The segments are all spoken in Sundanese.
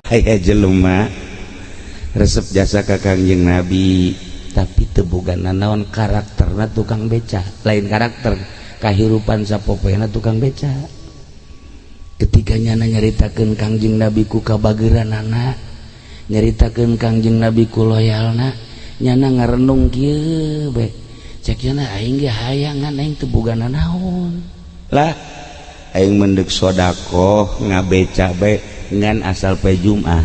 aya jelema resep jasa ka Kangjeng Nabi tapi teu boga naon karakterna tukang beca, lain karakter kahirupan sapopena tukang beca. Ketiganya nyaritakeun Kangjeng Nabi ku kabageranana, nyaritakeun Kangjeng Nabi ku loyalna, nyana ngarenung kieu be. Cek cenah aing ge hayangan aing teu boga naon. Lah aing mendek sodaqoh ngabeca be ngan asal pe Jumat.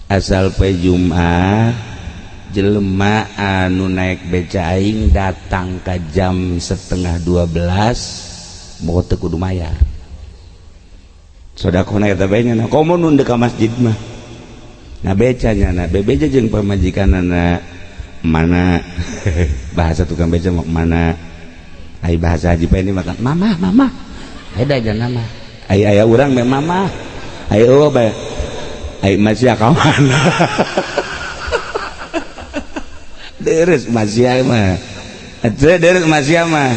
Asal pe Jumat jelema anu naik beca aing datang ka jam 11:30 moga teu kudu mayar. Sodaqona eta bae nya komo nu ka masjid mah. Nah becanya na bebeja jeung pamajikanana mana bahasa tukang beca mana ai bahasa haji pe ini makan mama eda aja nama aya urang mah mama ayo bae ai masih ka mana deres masih mah atuh deres masih mah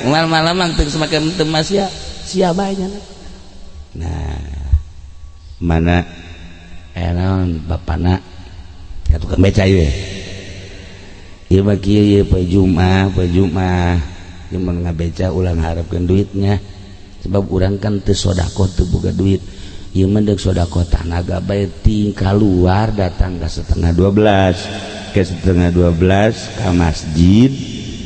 malam-malam teu semakin teu masih sia bae nya. Nah mana naon bapana ka tukang beca ieu ieu mah kieu ieu poe Jumat mun ngabeca ulang harapkeun duitnya sebab urang kan teu sodaqoh teu boga duit. Ieu mah deuk sodaqoh tanaga bae ting kaluar datang ka 11:30 ke 11:30 ka masjid.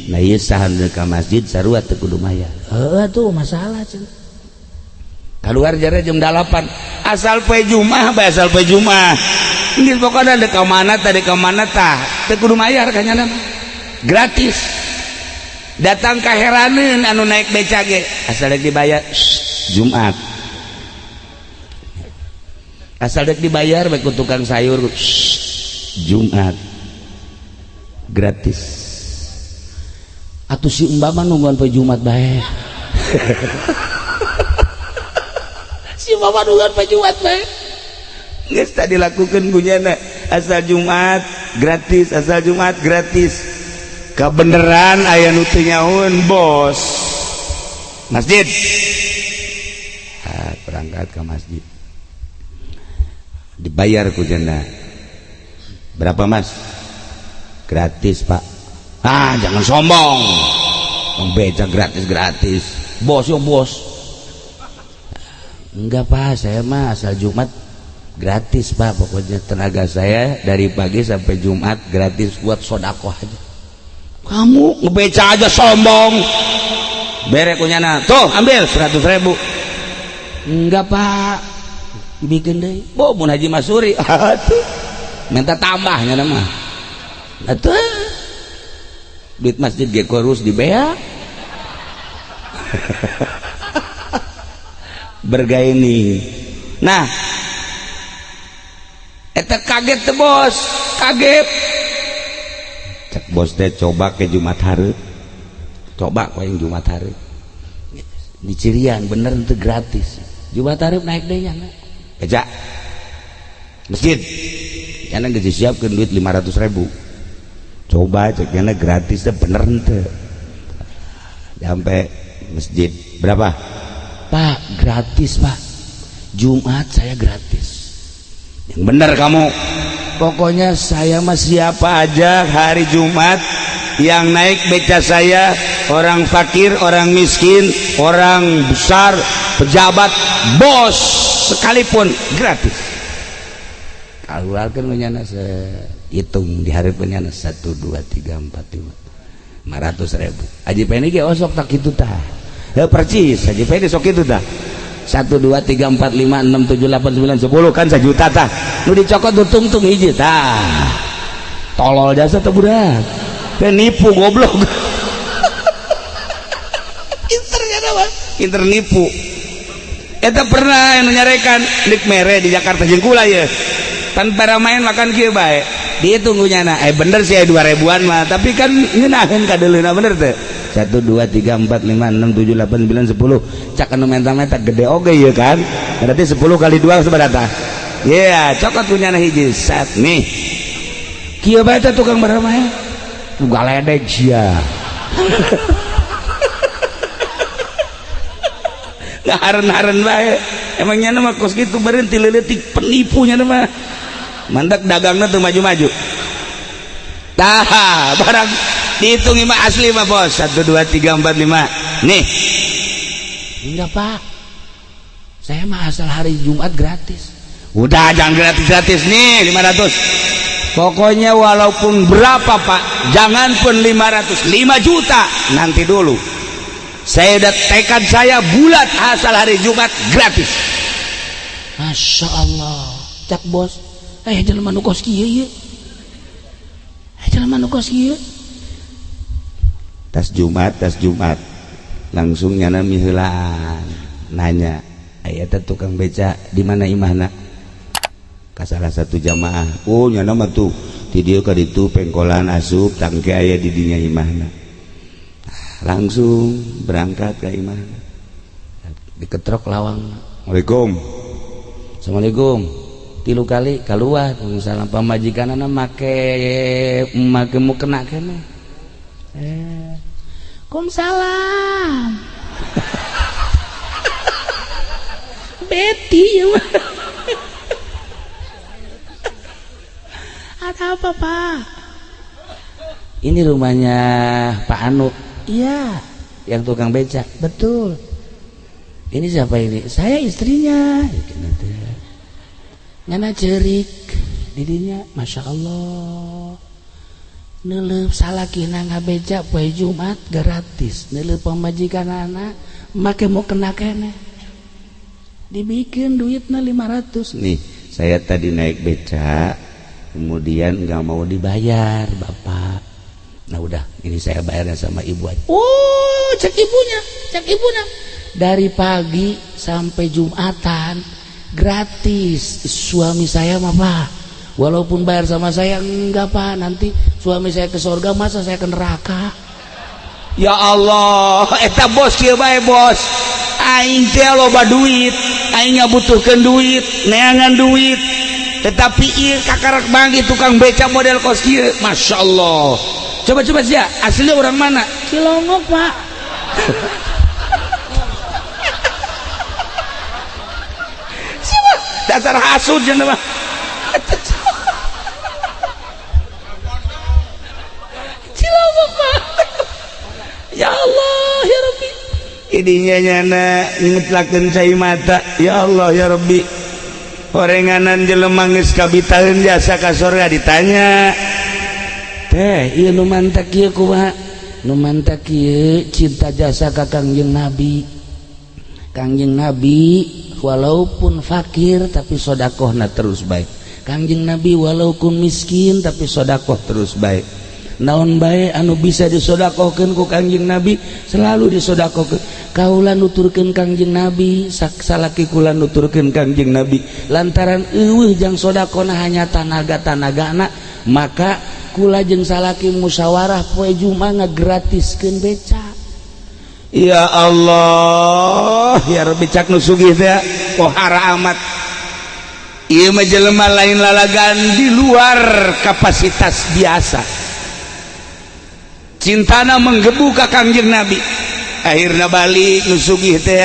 Nah ieu sahan ka masjid sarua teu kudu mayar. Heuh atuh masalah cenah. Keluar jare jam 8 asal pe Jumat bae asal pe Jumat. Nggih pokona dek ka mana tah teu kudu mayar kanyana gratis. Datang kaheraneun anu naik beca ge asal dek dibayar Jumat. Asal dek dibayar bae ku tukang sayur Jumat gratis. Atuh si umpama nungguan pe Jumat bae. Si mama nungguan pe Jumat bae. Geus tadi lakukeun gunyana asal Jumat gratis, asal Jumat gratis. Kabeneran aya nu teu nyahoeun bos. Masjid. Berangkat ke masjid. Dibayar ku cenah. Berapa Mas? Gratis, Pak. Jangan sombong. Wong beca gratis. Bos yo bos. Enggak Pak, saya mah asal Jumat gratis Pak, pokoknya tenaga saya dari pagi sampai Jumat gratis buat sodaqoh aja. Kamu ngebeca aja sombong. Bere kunyana, tuh ambil 100.000. Enggak Pak, bikin deh. Mun Haji Masuri, atuh minta tambahnya nama. Atuh duit masjid ge kurus di bea. Bergaini. Nah eta kaget teh bos, kaget cek bos teh coba ke Jumat hari, coba ku yang Jumat hari di Cirian bener itu gratis. Jumat hari naik deh ya beca masjid yana geus disiapkeun duit 500.000 coba cek yana gratis teh bener teh sampai masjid berapa Pak? Gratis Pak, Jumat saya gratis. Yang benar kamu. Pokoknya saya mah siapa aja hari Jumat yang naik beca saya, orang fakir, orang miskin, orang besar, pejabat, bos sekalipun gratis. Keluarkan menyana saya hitung di hari penyana 1 2 3 4 5 500.000. Aji peni ge osok tak kitu tah. Ya percis, aji pede sok itu dah. 1 2 3 4 5 6 7 8 9 10 kan 1 juta tah. Nu dicokot nu tungtung hiji tah. Tolol jasa teh budak. Teh nipu goblok. Internya apa? Inter nipu. Eta pernah anu nyarekan lik mere di Jakarta jeung kula ye. Tanpa main makan kieu bae. Dihitung gunyana. Bener sih 2000-an mah, tapi kan ngeunaheun ka deuleuhna bener teh. 1 2 3 4 5 6 7 8 9 10 cak anu menta-menta gede oge ya kan, berarti 10 kali 2 seberapa? Iya cokot punya hiji set nih kieu bae teh tukang baramae nu galedeg sia ngaharen-haren bae emangnya nama kos gitu berhenti leletik penipunya nama mandak dagangnya tuh maju-maju tah barang dihitung mah asli mah bos 1 2 3 4 5 nih enggak pak saya mah asal hari Jumat gratis udah jangan gratis nih 500 pokoknya walaupun berapa pak jangan pun 500 5 juta nanti dulu saya udah tekad saya bulat asal hari Jumat gratis. Masya Allah cak bos jelema nu kos kieu ye jelema nu kos kieu tas Jumat langsung nyana miheulaan nanya aya teh tukang beca di mana imahna ka salah satu jamaah oh nyana mah tuh di dieu ka ditu pengkolan asup tangke aya di dinya imahna langsung berangkat ke imah diketrok lawang Assalamualaikum 3 kali keluar salam pamajikanana make mu kena kene Waalaikumsalam Betty ya ada apa pak ini rumahnya Pak Anu. Iya, yang tukang becak. Betul. Ini siapa ini? Saya istrinya. Ngana cerik didinya, masya Allah. Neuleup salakina ngabecak poe Jumat gratis. Neuleup pamajikan anak make mau kena kene. Dibikin duitnya 500. Nih, saya tadi naik becak, kemudian nggak mau dibayar, Bapak. Nah udah ini saya bayarnya sama ibu aja. Oh cek ibunya dari pagi sampai Jumatan gratis suami saya mah pak walaupun bayar sama saya enggak pak nanti suami saya ke surga masa saya ke neraka ya Allah eta bos kieu bae bos aing teh loba duit aing ngabutuhkeun duit neangan duit tetapi ieu kakarak banggi tukang beca model kos kieu Masya Allah coba sih aslinya orang mana Cilongok pak dasar hasud jangan mah Cilongok pak ya Allah ya Rabbi idinya nyana ngetlakeun cai mata ya Allah ya Rabbi horenganan jelema geus kabitaheun jasa ka surga ditanya iya nu mantak kieu kumaha nu mantak kieu cinta jasa ka Kangjeng Nabi walaupun fakir tapi sodakohna terus baik Kangjeng Nabi walaupun miskin tapi sodakoh terus baik naon bae anu bisa disodakohkeun ku Kangjeng Nabi selalu disodakohkeun kaula nuturkeun Kangjeng Nabi salaki kula nuturkeun Kangjeng Nabi lantaran eueuh jang sodakona hanya tanaga-tanagana maka kula jeung salaki musyawarah poe Jumat ngagratiskeun beca ya Allah ya Rabbi cak nu sugih teh pohara amat ieu mah jelema lain lalagan di luar kapasitas biasa cintana menggebu ka Kangjeng Nabi akhirna balik nu sugih teh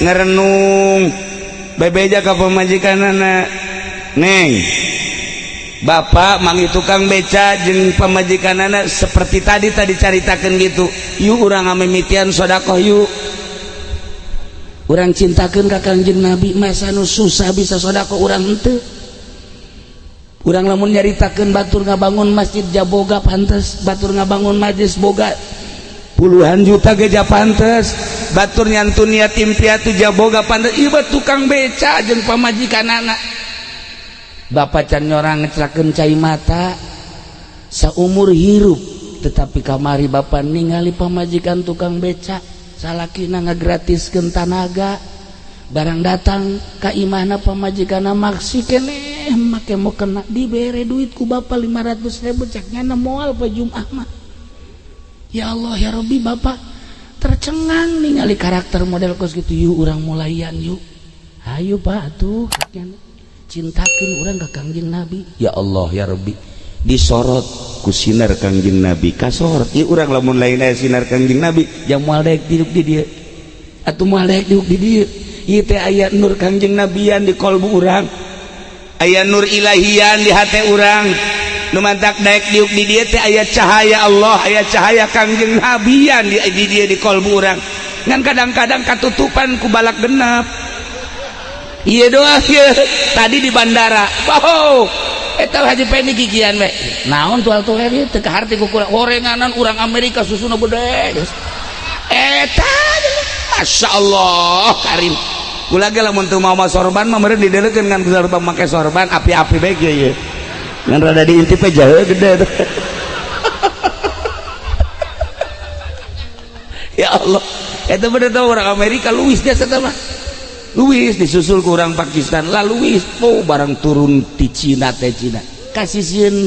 ngarenung bebeja ka pamajikanana neng Bapak mangi tukang beca jeung pamajikanana seperti tadi caritakeun gitu yuk urang ngamimitian sedekah yuk urang cintakeun ka Kangjeng Nabi masa nu susah bisa sedekah urang henteu urang lamun nyaritakeun batur ngabangun masjid jaboga pantes batur ngabangun majelis boga puluhan juta ge ja pantes batur nyantun yatim piatu jaboga pantes ieu tukang beca jeung pamajikanana Bapak can nyorang ngecelakeun cai mata saumur hirup tetapi kamari Bapak ningali pamajikan tukang beca salakina ngagratiskeun tanaga barang datang ka imahna pamajikanna maksi keneh make mau kena dibere duit ku Bapak 500.000 cek nyana moal pa Jumat mah ya Allah ya Rabbi Bapak tercengang ningali karakter model kos gitu yuk urang mulaian yuk ayo Pak atuh cintakeun urang ka Kangjeng Nabi ya Allah ya Rabbi disorot ku sinar Kangjeng Nabi kasorot ieu urang lamun lain aya sinar Kangjeng Nabi yang moal daek duduk di dieu atuh moal daek duduk di dieu ieu teh aya nur Kangjeng Nabian di kolbu urang, aya nur ilahian di hate urang, nu mantak daek diuk di dieu teh aya cahaya Allah, aya cahaya Kangjeng Nabian di dieu di kolbu urang. Ngan kadang-kadang katutupan ku balak genep. Ieu doang ieu tadi di bandara. Wow, eta Haji Pendi kikian we. Naon tual-tual ieu teu kaharti ku gorenganan urang Amerika susuna beude. Eta Masya Allah karim. Kula ge lamun teu mau sorban mah meureun dideulekeun ngan sorban make sorban api-api bae ieu. Ngan rada diintip we jahe gede. Ya Allah, eta bener tah urang Amerika luwis dia eta mah. Luwis disusul ke orang Pakistan lah luwis barang turun di Cina teh Cina kasisian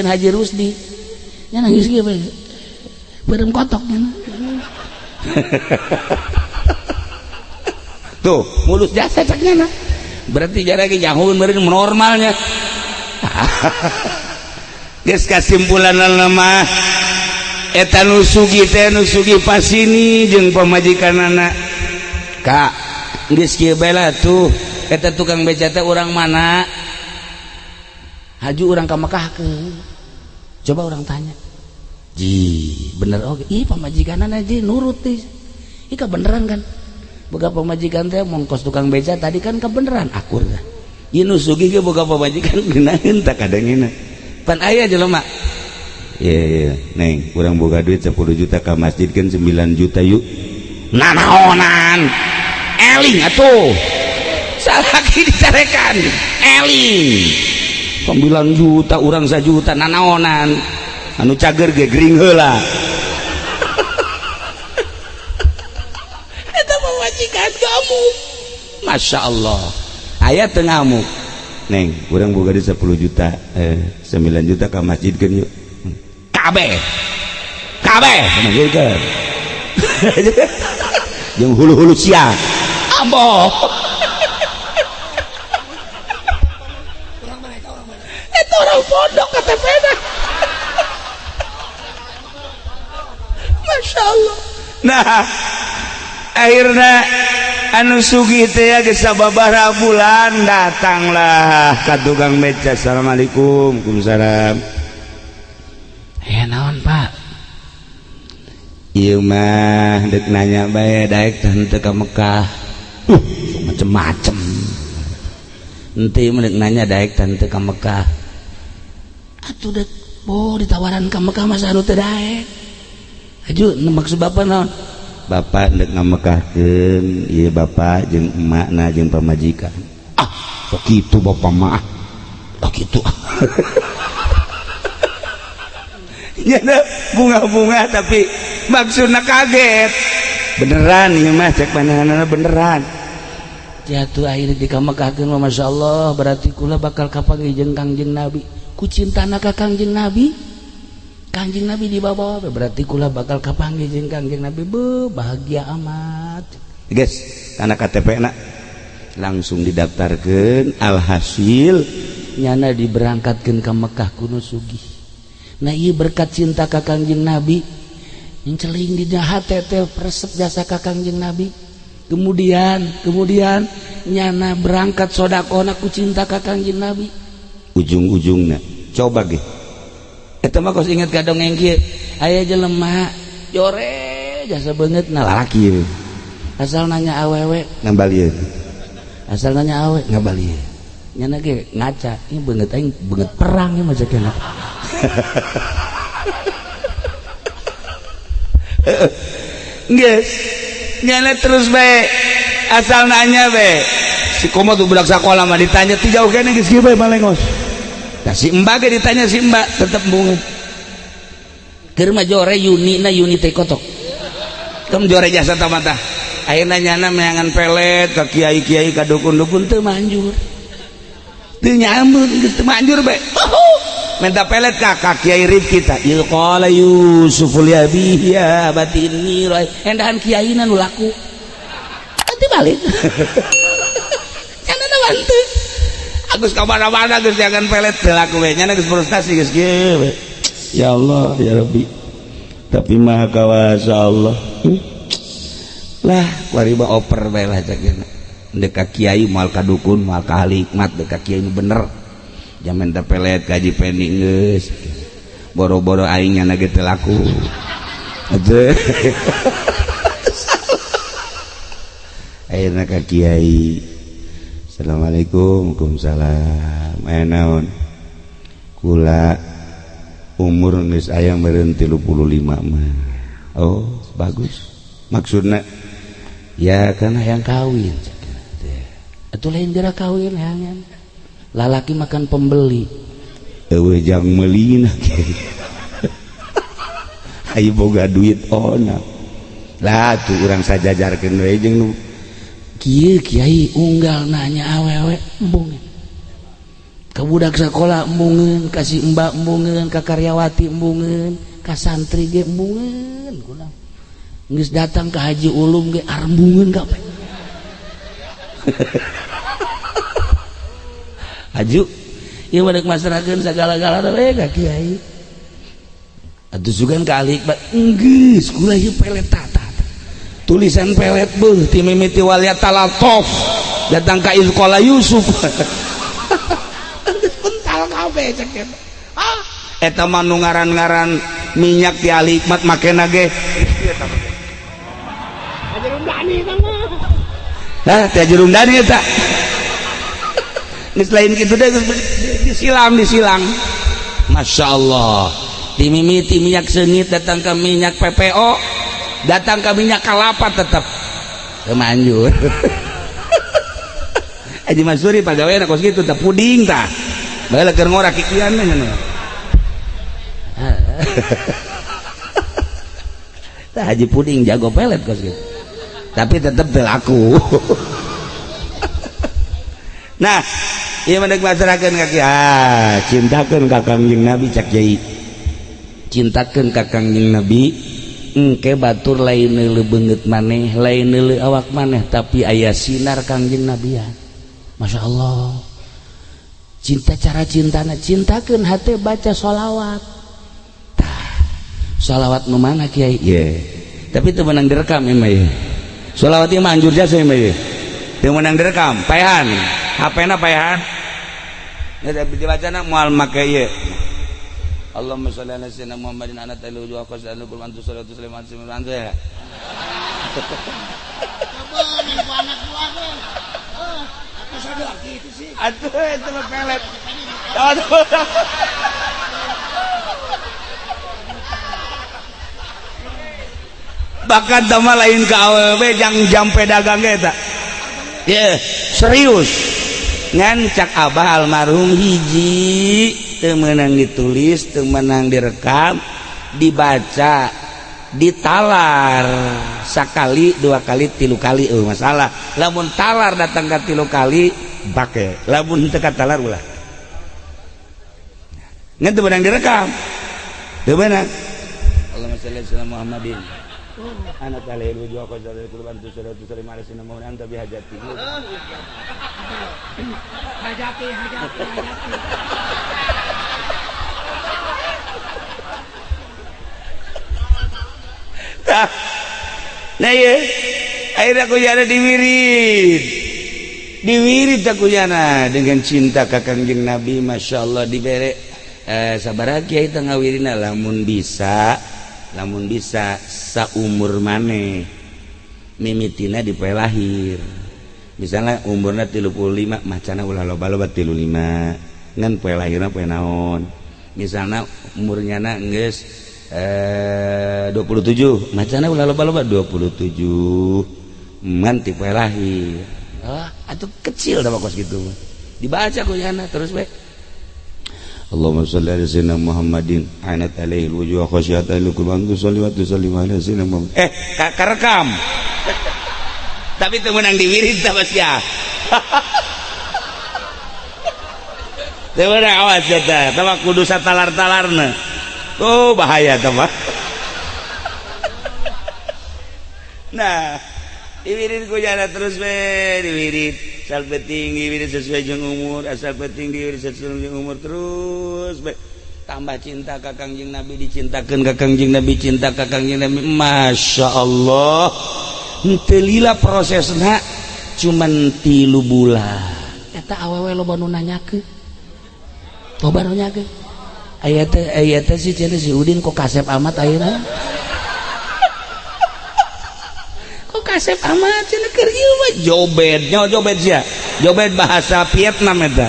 Haji Rusdi nya nangis ge bareng kotok tuh mulus jasa ceknya berarti jarak jauh meureun normalnya. Geus kasimpulan nama eta nusugi teh nusugi pasini jeung pamajikanana Kak geus kieu bae lah tuh eta tukang beca teh urang mana haju urang ka Mekahkeun coba urang tanya ji bener oge ih pamajikanana ji nurut teh ih beneran kan boga pamajikan teh mongkos tukang beca tadi kan kebeneran akur kan ieu nu sugih ge boga pamajikan geunaheun tak kadangina pan aya jelema ye neng urang boga duit 10 juta ka masjid kan 9 juta yuk nanaonan eling atuh salaki dicarekan eling 9 juta urang 1 juta nanaonan anu cager ge gering heula eta majikan kamu Masya Allah aya teu ngamuk neng urang boga di 10 juta 9 juta ka masjidkeun yuk kabeh panggilkeun jeung hulu-hulu sia amboh itu orang pondok KTP-na Masya Allah. Nah akhirnya anu sugih teh ya geus sababaraha bulan datanglah ka tukang beca. Assalamualaikum. Waalaikumsalam. Naon Pak ieu mah deuk nanya bae daek teh ka Mekah macem-macem ente menek nanya daek tante ka Mekah atuh dek ditawaran ka Mekah masa anu teu daek aju maksud bapak naon bapak dek ngamekahkeun ieu bapak jeung emakna jeung pamajikan sok kitu bapak mah sok kitu nyana bunga-bunga tapi maksudna kaget beneran ieu mah cek pandanganna beneran jatuh akhirnya di Mekahkeun Masya Allah berarti kula bakal kapanggih jeung Kangjeng Nabi ku cintana ka Kangjeng Nabi dibawa berarti kula bakal kapanggih jeung Kangjeng Nabi bahagia amat guys kana KTP na langsung didaftarkeun alhasil nyana diberangkatkeun ka Mekah kuno sugih nah ieu berkat cinta ka Kangjeng Nabi celing di hate teh resep jasa ka Kangjeng Nabi kemudian nyana berangkat sodakona ku cinta ka Kangjeng Nabi ujung-ujungna coba ge eta mah kos inget ka dongeng kieu aya jelema jore jasa beungeut na lalaki ieu asal nanya awewe ngambalieu asal nanya awewe ngambalieu nyana ge ngaca ieu beungeut aing beungeut perang ieu mah ceukna guys nyana terus bae asal nanya bae si komo tuh budak sakola mah ditanya ti jauh kene geus kieu bae malengos nah si mbak ge ditanya si mbak tetep bungut keur mah jore Yuni teh kotok kem jore jasa tamata ayeuna nyana meangan pelet ka kiai-kiai ka dukun-dukun teu manjur teu nyambut teu manjur bae minta pelet kakak Kiai Rifki kita qala Yusuful yabi ya batini endahan kiaina nu laku nanti balik jangan nanti agus ka mana-mana geus jangan pelet teu laku we nya geus frustasi geus kieu ya Allah ya Rabbi tapi maha kawasa Allah lah kuariba oper bae lah cakina dek ka kiai moal ka dukun moal ka ahli hikmat dek ka kiai nu bener jaman teh pelet kaji pending geus boro-boro aing nya ge teu laku aja ayeuna ka kiai assalamualaikum waalaikumsalam aya naon kula umur geus aya meureun 35 mah oh bagus maksudna ya kan hayang kawin atuh lain geura kawin hayangan lalaki makan pembeli eueuh jang meulina ayo boga duit ona lah tuh urang sajajarkeun we jeung nu kieu kiai unggal nanya awewe embung ka budak sakola embungeun ka si mbak embungeun ka karyawati embungeun ka santri ge embungeun kunaon geus datang ka haji ulum ge arembungeun ka aju ieu mah deuk masrakeun sagala-galana we ka kiai atuh sugan ka ahli hikmat geus kula ieu pelet tata tulisan pelet beuh ti mimiti waliyat talatof datang ka izqala Yusuf kental kabeh cek ah eta mah nu ngaran-ngaran minyak ti ahli hikmat makena ge ajerum dani kang mah teh ajerum dani eta geus lain kitu deh disilang Masya Allah dimimiti minyak sengit datang ke minyak PPO datang ke minyak kelapa tetap kemanjur Haji Masuri pagaweana kos kitu teh puding tah bae keur ngorak kikian mah nya tah Haji puding jago pelet kos kitu tapi tetap teu laku nah ieu mah deuk masarakeun ka kiai cintakeun ka Kangjeng Nabi cak Jai cintakeun ka Kangjeng Nabi engke batur lain neuleuh beungeut maneh lain neuleuh awak maneh tapi aya sinar Kangjeng Nabi ya Masya Allah cinta cara cintana cintakeun hate baca sholawat tah sholawat nu mana kiai ye tapi teu meunang direkam ieu mah ye sholawat ieu mah anjur jasa ieu mah ye teu meunang direkam paehan HP-na paehan ya dibacana moal make ieu Allahumma sholli ala sayyidina Muhammadin ana talu wa qasallu kul antu salatu sulaiman siman ya coba nih anak gua ge bisa doa gitu sih atuh itu mah pelet aduh bakat tama lain ka awewe jang jampe dagang ge eta ye serius ngan cak abah almarhum hiji teu meunang ditulis teu meunang direkam dibaca ditalar sakali dua kali tilu kali masalah lamun talar datang ka tilu kali bake lamun teu katalar ulah ngan teu meunang direkam teu meunang Allahumma shalli ala Muhammadin anak alaihi wujud wa qadar kurban tu salatu salam ala sayyidina Muhammad anta bihajati hajati nah ya akhirnya kuyana diwirid kuyana dengan cinta ka Kangjeng Nabi Masya Allah dibere sabaraha kiai teh ngawirina lamun bisa saumur maneh mimitina dipoe lahir misalnya umurna 35 macana ulah loba-loba 35 ngan poe lahirna poe naon misalnya umurnya geus 27 macana ulah loba-loba 27 ngan ti poe lahir atuh kecil dah kos gitu dibaca kuyana terus bae Allahumma shalli ala sayyidina Muhammadin anat alaihi wujuh khasyatan lakum antu sholli wa tusallim ala sayyidina Muhammad karekam tapi teu meunang diwirid tah bos ya teu meunang awas eta tah kudu satalar-talarna oh bahaya tah mah nah diwirid kuyana terus we diwirid asal penting diwirid sesuai jeung umur asal penting diwirid sesuai jeung umur terus be tambah cinta ka Kangjeng Nabi dicintakeun ka Kangjeng Nabi cinta ka Kangjeng Nabi Masya Allah henteu lila prosesna cuman 3 bulan eta awewe loba nu nanyakeun loba nu nanyakeun aya teh si Udin kok kasep amat ayeuna kok kasep amat cenah keur ieu mah jobed sia jobed bahasa Vietnam eta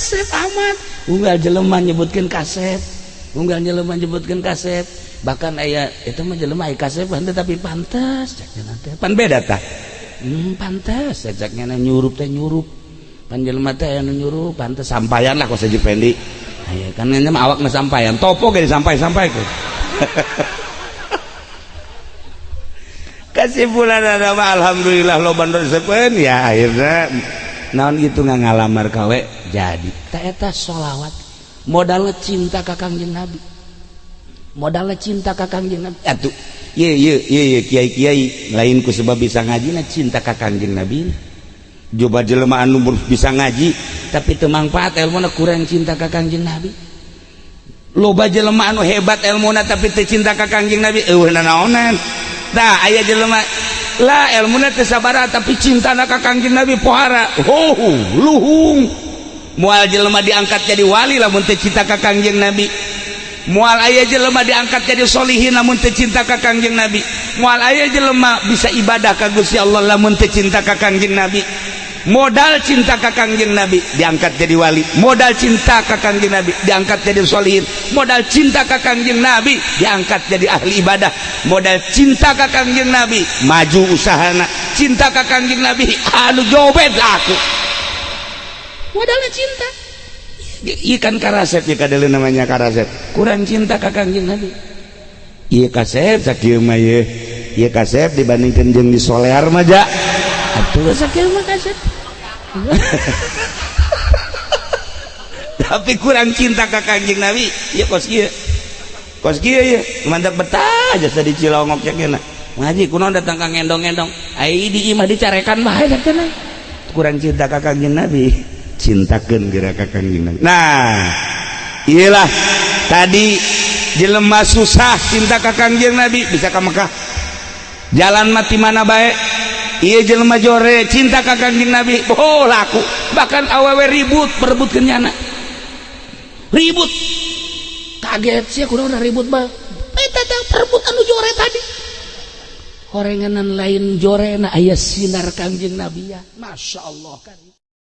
kasep amat unggal jelema nyebutkeun kasep bahkan aya eta mah jelema aya kasep tapi pantes cek teh pan beda tah pantes ceknya nyurup teh nyurup pan jelema teh anu nyurup pantes sampaian lah kok saji pendi aya kan nya mah awakna sampaian topo ge disampai-sampaikeun kesimpulan ada mah alhamdulillah loba rezepen ya akhirnya naon gitu ngalamar kawe jadi ta eta sholawat modalna cinta ka Kangjeng Nabi atuh ye kiai lain ku sebab bisa ngaji na cinta ka Kangjeng Nabi coba jelema anu bisa ngaji tapi teu mangpaat elmuna kurang cinta ka Kangjeng Nabi loba jelema anu hebat elmuna tapi teu cinta ka Kangjeng Nabi eueuh naonan tah aya jelema lah elmuna teu sabaraha tapi cintana ka Kangjeng Nabi pohara luhung moal jelema diangkat jadi wali lamun teu cinta ka Kangjeng Nabi moal aya jelema diangkat jadi solihin lamun teu cinta ka Kangjeng Nabi moal aya jelema bisa ibadah ka Gusti Allah lamun teu cinta ka Kangjeng Nabi modal cinta ka Kangjeng Nabi diangkat jadi wali modal cinta ka Kangjeng Nabi diangkat jadi solihin modal cinta ka Kangjeng Nabi diangkat jadi ahli ibadah modal cinta ka Kangjeng Nabi maju usahana cinta ka Kangjeng Nabi anu jobed laku modalnya cinta ikan karasep ya kadele namanya karasep kurang cinta ka Kangjeng Nabi ieu kasep sakieu mah ieu kasep dibandingkeun jeung di solear mah ja atuh sakieu mah kasep tapi kurang cinta ka Kangjeng Nabi ya kos kieu ya mantap betah aja tadi Cilongok cenah ngaji kunaon datang ka ngendong-ngendong ai di imah dicarekan bae cenah kurang cinta ka Kangjeng Nabi cintakeun geura ka Kangjeng Nabi nah iyalah tadi jelema susah cinta ka Kangjeng Nabi bisa ka Mekah jalan mati mana bae ieu jelema jore cinta ka Kangjeng Nabi laku bahkan awewe ribut perebutkeun nyana ribut kaget sih kunaon ribut bae eta teh perebut anu jore tadi horenganan lain jorena aya sinar Kangjeng Nabi ya masyaallah kan